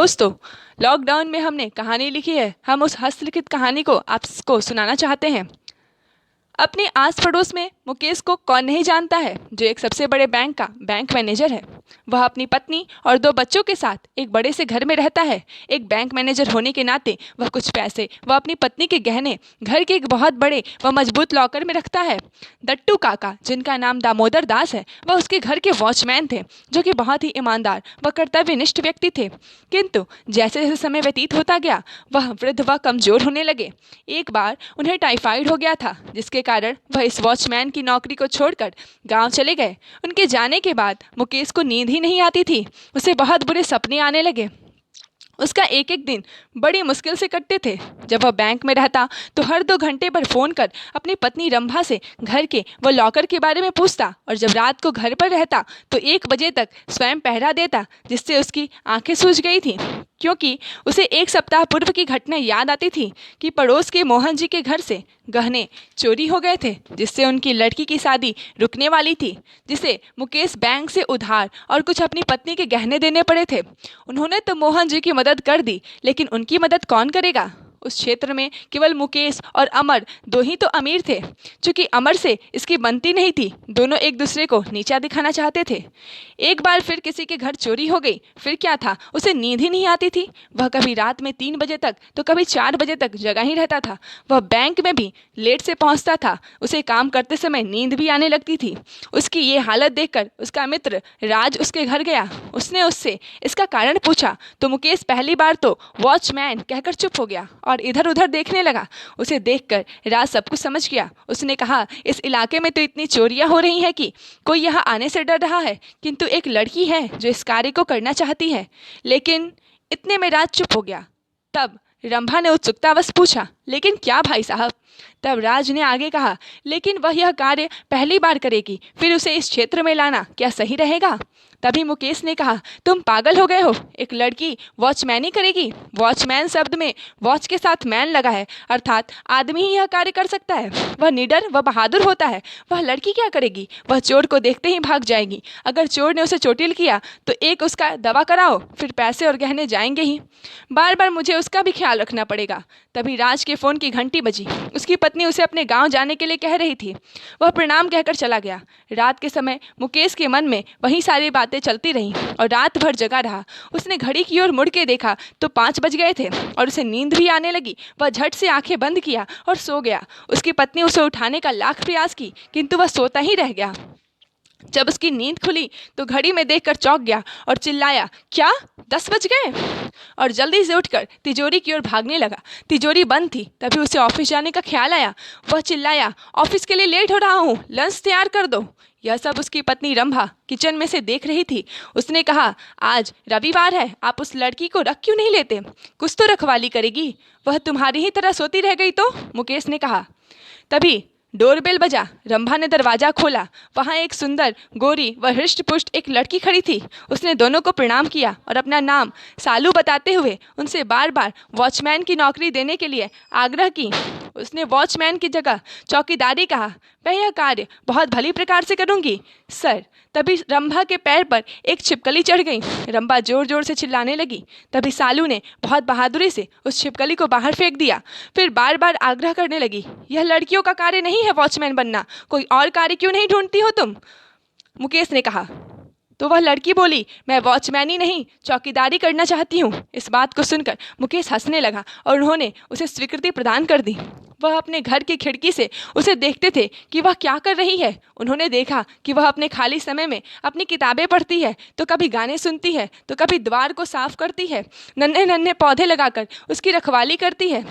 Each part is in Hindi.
दोस्तों, लॉकडाउन में हमने कहानी लिखी है। हम उस हस्तलिखित कहानी को आपको सुनाना चाहते हैं। अपने आस पड़ोस में मुकेश को कौन नहीं जानता है, जो एक सबसे बड़े बैंक का बैंक मैनेजर है। वह अपनी पत्नी और 2 बच्चों के साथ एक बड़े से घर में रहता है। एक बैंक मैनेजर होने के नाते वह कुछ पैसे वह अपनी पत्नी के गहने घर के एक बहुत बड़े व मजबूत लॉकर में रखता है। दट्टू काका, जिनका नाम दामोदर दास है, वह उसके घर के वॉचमैन थे, जो कि बहुत ही ईमानदार व कर्तव्यनिष्ठ व्यक्ति थे। किंतु जैसे जैसे समय व्यतीत होता गया, वह वृद्ध व कमजोर होने लगे। एक बार उन्हें टाइफाइड हो गया था, जिसके कारण वह इस वॉचमैन की नौकरी को छोड़कर गांव चले गए। उनके जाने के बाद मुकेश को नींद ही नहीं आती थी। उसे बहुत बुरे सपने आने लगे। उसका एक एक दिन बड़ी मुश्किल से कटते थे। जब वह बैंक में रहता तो हर 2 घंटे पर फ़ोन कर अपनी पत्नी रंभा से घर के व लॉकर के बारे में पूछता, और जब रात को घर पर रहता तो 1 बजे तक स्वयं पहरा देता, जिससे उसकी आंखें सूज गई थीं। क्योंकि उसे 1 सप्ताह पूर्व की घटना याद आती थी कि पड़ोस के मोहन जी के घर से गहने चोरी हो गए थे, जिससे उनकी लड़की की शादी रुकने वाली थी, जिसे मुकेश बैंक से उधार और कुछ अपनी पत्नी के गहने देने पड़े थे। उन्होंने तो मोहन जी की मदद कर दी, लेकिन उनकी मदद कौन करेगा? उस क्षेत्र में केवल मुकेश और अमर 2 ही तो अमीर थे। चूंकि अमर से इसकी बनती नहीं थी, दोनों एक दूसरे को नीचा दिखाना चाहते थे। एक बार फिर किसी के घर चोरी हो गई। फिर क्या था, उसे नींद ही नहीं आती थी। वह कभी रात में 3 बजे तक तो कभी 4 बजे तक जगा ही रहता था। वह बैंक में भी लेट से पहुंचता था। उसे काम करते समय नींद भी आने लगती थी। उसकी ये हालत देखकर उसका मित्र राज उसके घर गया। उसने उससे इसका कारण पूछा तो मुकेश पहली बार तो वॉचमैन कहकर चुप हो गया और इधर उधर देखने लगा। उसे देखकर राज सब कुछ समझ गया। उसने कहा, इस इलाके में तो इतनी चोरियां हो रही हैं कि कोई यहाँ आने से डर रहा है, किंतु एक लड़की है जो इस कार्य को करना चाहती है। लेकिन इतने में राज चुप हो गया। तब रंभा ने उत्सुकतावश पूछा, लेकिन क्या भाई साहब? तब राज ने आगे कहा, लेकिन वह यह कार्य पहली बार करेगी, फिर उसे इस क्षेत्र में लाना क्या सही रहेगा? तभी मुकेश ने कहा, तुम पागल हो गए हो? एक लड़की वॉचमैन ही करेगी? वॉचमैन शब्द में वॉच के साथ मैन लगा है, अर्थात आदमी ही यह कार्य कर सकता है। वह निडर व बहादुर होता है। वह लड़की क्या करेगी? वह चोर को देखते ही भाग जाएगी। अगर चोर ने उसे चोटिल किया तो एक उसका दवा कराओ, फिर पैसे और गहने जाएंगे ही। बार बार मुझे उसका भी ख्याल रखना पड़ेगा। तभी राज के फ़ोन की घंटी बजी। उसकी पत्नी उसे अपने गांव जाने के लिए कह रही थी। वह प्रणाम कहकर चला गया। रात के समय मुकेश के मन में वही सारी बातें चलती रहीं और रात भर जगा रहा। उसने घड़ी की ओर मुड़ के देखा तो 5 बज गए थे और उसे नींद भी आने लगी। वह झट से आंखें बंद किया और सो गया। उसकी पत्नी उसे उठाने का लाख प्रयास की, किंतु वह सोता ही रह गया। जब उसकी नींद खुली तो घड़ी में देखकर चौंक गया और चिल्लाया, क्या 10 बज गए? और जल्दी से उठकर तिजोरी की ओर भागने लगा। तिजोरी बंद थी। तभी उसे ऑफिस जाने का ख्याल आया। वह चिल्लाया, ऑफिस के लिए लेट हो रहा हूँ, लंच तैयार कर दो। यह सब उसकी पत्नी रंभा किचन में से देख रही थी। उसने कहा, आज रविवार है, आप उस लड़की को रख क्यों नहीं लेते? कुछ तो रखवाली करेगी। वह तुम्हारी ही तरह सोती रह गई तो? मुकेश ने कहा। तभी डोरबेल बजा। रंभा ने दरवाजा खोला। वहाँ एक सुंदर, गोरी व हृष्ट-पुष्ट एक लड़की खड़ी थी। उसने दोनों को प्रणाम किया और अपना नाम सालू बताते हुए उनसे बार बार वॉचमैन की नौकरी देने के लिए आग्रह की। उसने वॉचमैन की जगह चौकीदारी कहा। मैं यह कार्य बहुत भली प्रकार से करूँगी, सर। तभी रंभा के पैर पर एक छिपकली चढ़ गई। रंभा जोर जोर से चिल्लाने लगी। तभी सालू ने बहुत बहादुरी से उस छिपकली को बाहर फेंक दिया। फिर बार बार आग्रह करने लगी, यह लड़कियों का कार्य नहीं है वॉचमैन बनना। कोई और कार्य क्यों नहीं ढूंढती हो तुम? मुकेश ने कहा। तो वह लड़की बोली, मैं वॉचमैन ही नहीं, चौकीदारी करना चाहती हूँ। इस बात को सुनकर मुकेश हंसने लगा और उन्होंने उसे स्वीकृति प्रदान कर दी। वह अपने घर की खिड़की से उसे देखते थे कि वह क्या कर रही है। उन्होंने देखा कि वह अपने खाली समय में अपनी किताबें पढ़ती है, तो कभी गाने सुनती है, तो कभी द्वार को साफ करती है, नन्हे नन्हे पौधे लगाकर उसकी रखवाली करती है।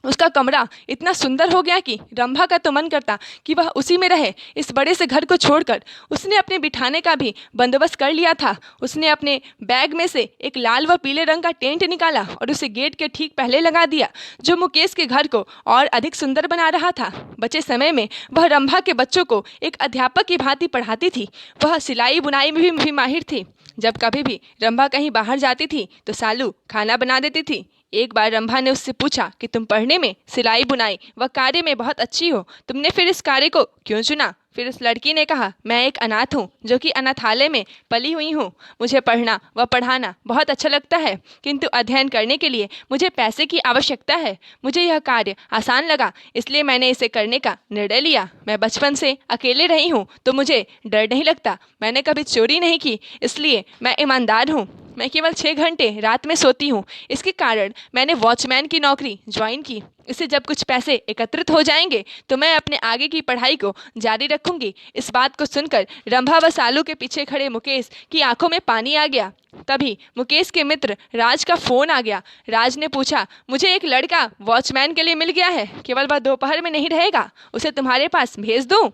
उसका कमरा इतना सुंदर हो गया कि रंभा का तो मन करता कि वह उसी में रहे। इस बड़े से घर को छोड़कर उसने अपने बिठाने का भी बंदोबस्त कर लिया था। उसने अपने बैग में से एक लाल व पीले रंग का टेंट निकाला और उसे गेट के ठीक पहले लगा दिया, जो मुकेश के घर को और अधिक सुंदर बना रहा था। बचे समय में वह रंभा के बच्चों को एक अध्यापक की भांति पढ़ाती थी। वह सिलाई बुनाई में भी माहिर थी। जब कभी भी रंभा कहीं बाहर जाती थी तो सालू खाना बना देती थी। एक बार रंभा ने उससे पूछा कि तुम पढ़ने में, सिलाई बुनाई व कार्य में बहुत अच्छी हो, तुमने फिर इस कार्य को क्यों चुना? फिर उस लड़की ने कहा, मैं एक अनाथ हूँ जो कि अनाथालय में पली हुई हूँ। मुझे पढ़ना व पढ़ाना बहुत अच्छा लगता है, किंतु अध्ययन करने के लिए मुझे पैसे की आवश्यकता है। मुझे यह कार्य आसान लगा, इसलिए मैंने इसे करने का निर्णय लिया। मैं बचपन से अकेले रही हूँ तो मुझे डर नहीं लगता। मैंने कभी चोरी नहीं की, इसलिए मैं ईमानदार हूँ। मैं केवल 6 घंटे रात में सोती हूँ। इसके कारण मैंने वॉचमैन की नौकरी ज्वाइन की। इससे जब कुछ पैसे एकत्रित हो जाएंगे तो मैं अपने आगे की पढ़ाई को जारी रखूंगी। इस बात को सुनकर रंभा व सालू के पीछे खड़े मुकेश की आंखों में पानी आ गया। तभी मुकेश के मित्र राज का फोन आ गया। राज ने पूछा, मुझे एक लड़का वॉचमैन के लिए मिल गया है, केवल वह दोपहर में नहीं रहेगा, उसे तुम्हारे पास भेज दूं?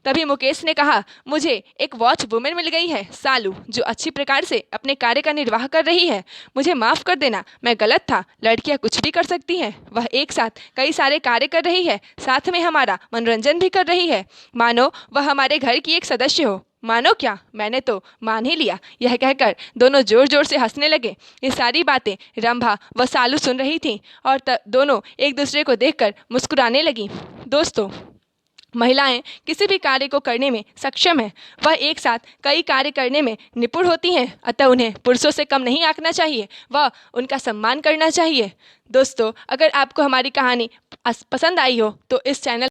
तभी मुकेश ने कहा, मुझे एक वॉच वुमेन मिल गई है सालू, जो अच्छी प्रकार से अपने कार्य का निर्वाह कर रही है। मुझे माफ़ कर देना, मैं गलत था। लड़कियां कुछ भी कर सकती हैं। वह एक साथ कई सारे कार्य कर रही है, साथ में हमारा मनोरंजन भी कर रही है, मानो वह हमारे घर की एक सदस्य हो। मानो क्या, मैंने तो मान ही लिया। यह कहकर दोनों जोर जोर से हंसने लगे। ये सारी बातें रंभा व सालू सुन रही थीं और दोनों एक दूसरे को देखकर मुस्कुराने लगीं। दोस्तों, महिलाएं किसी भी कार्य को करने में सक्षम हैं। वह एक साथ कई कार्य करने में निपुण होती हैं, अतः उन्हें पुरुषों से कम नहीं आंकना चाहिए व उनका सम्मान करना चाहिए। दोस्तों, अगर आपको हमारी कहानी पसंद आई हो तो इस चैनल